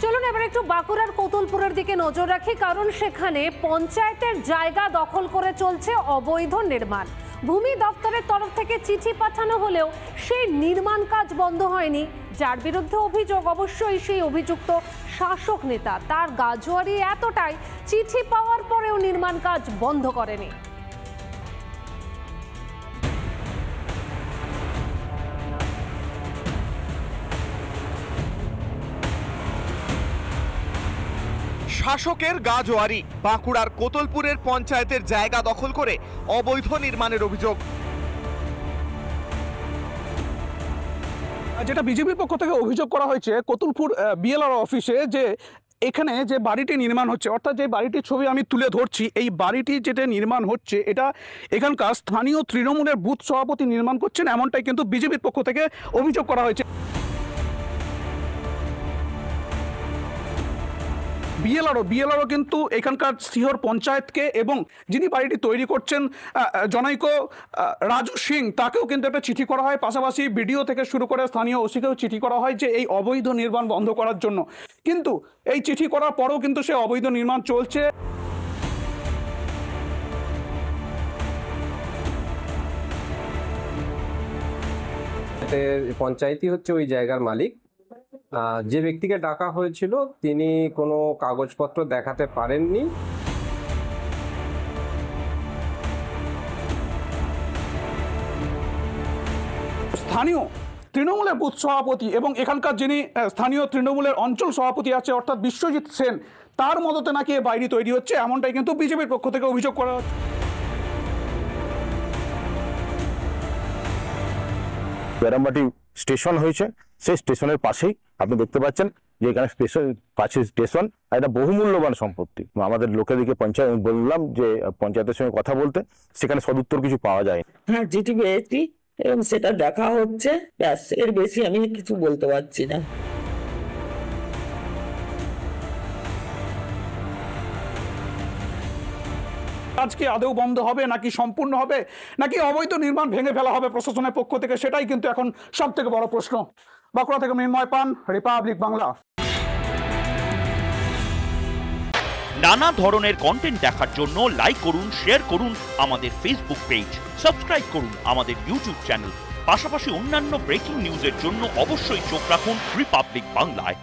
চলুন এবার একটু বাঁকুড়ার কোতুলপুরের দিকে নজর রাখি, কারণ সেখানে পঞ্চায়েতের জায়গা দখল করে চলছে অবৈধ নির্মাণ। ভূমি দপ্তরের তরফ থেকে চিঠি পাঠানো হলেও সেই নির্মাণ কাজ বন্ধ হয়নি। যার বিরুদ্ধে অভিযোগ, অবশ্যই সেই অভিযুক্ত শাসক নেতা। তার গাজোয়ারি এতটাই, চিঠি পাওয়ার পরেও নির্মাণ কাজ বন্ধ করেনি। শাসকের গাজোয়ারি, বাঁকুড়ার কোতুলপুরের পঞ্চায়েতের জায়গা দখল করে অবৈধ নির্মাণের অভিযোগ। যেটা বিজেপির পক্ষ থেকে অভিযোগ করা হয়েছে কোতুলপুর বিএলআর অফিসে, যে এখানে যে বাড়িটি নির্মাণ হচ্ছে, অর্থাৎ যে বাড়িটির ছবি আমি তুলে ধরছি, এই বাড়িটি যেটা নির্মাণ হচ্ছে এটা এখানকার স্থানীয় তৃণমূলের বুথ সভাপতি নির্মাণ করছেন, এমনটাই কিন্তু বিজেপির পক্ষ থেকে অভিযোগ করা হয়েছে। বিএলআরও কিন্তু এখানকার সিহর পঞ্চায়েতকে এবং যিনি বাড়িটি তৈরি করছেন জনৈক রাজু সিং, তাকেও কিন্তু একটা চিঠি করা হয়। পাশাপাশি বিডিও থেকে শুরু করে স্থানীয় ওসিকেও চিঠি করা হয় যে এই অবৈধ নির্মাণ বন্ধ করার জন্য। কিন্তু এই চিঠি করার পরেও কিন্তু সে অবৈধ নির্মাণ চলছে। পঞ্চায়েতই হচ্ছে ওই জায়গার মালিক। যে ব্যক্তিকে ডাকা হয়েছিল তিনি কোনো কাগজপত্র দেখাতে পারেননি। স্থানীয় তৃণমূলের বুথ সভাপতি এবং এখানকার যিনি স্থানীয় তৃণমূলের অঞ্চল সভাপতি আছে অর্থাৎ বিশ্বজিৎ সেন, তার মদতে নাকি এই বাড়ি তৈরি হচ্ছে, এমনটাই কিন্তু বিজেপির পক্ষ থেকে অভিযোগ করা হচ্ছে। বেরামবাটি স্টেশন হয়েছে, সেই স্টেশনের পাশেই আপনি দেখতে পাচ্ছেন যে এখানে পাশে স্টেশন, এটা বহুমূল্যবান সম্পত্তি। আমাদের লোকেদেরকে পঞ্চায়েত বললাম যে পঞ্চায়েতের সঙ্গে কথা বলতে, সেখানে সদুত্তর কিছু পাওয়া যায়। হ্যাঁ, চিঠি পেয়েছি এবং সেটা দেখা হচ্ছে, ব্যাস, এর বেশি আমি কিছু বলতে পারছি না। আজকে আদৌ বন্ধ হবে নাকি সম্পূর্ণ হবে, নাকি অবৈধ নির্মাণ ভেঙে ফেলা হবে প্রশাসনের পক্ষ থেকে, সেটাই কিন্তু এখন সব থেকে বড় প্রশ্ন। বাঁকুড়া থেকে মৃন্ময় পান, রিপাবলিক বাংলা। নানা ধরনের কন্টেন্ট দেখার জন্য লাইক করুন, শেয়ার করুন আমাদের ফেসবুক পেজ, সাবস্ক্রাইব করুন আমাদের ইউটিউব চ্যানেল। পাশাপাশি অন্যান্য ব্রেকিং নিউজের জন্য অবশ্যই চোখ রাখুন রিপাবলিক বাংলায়।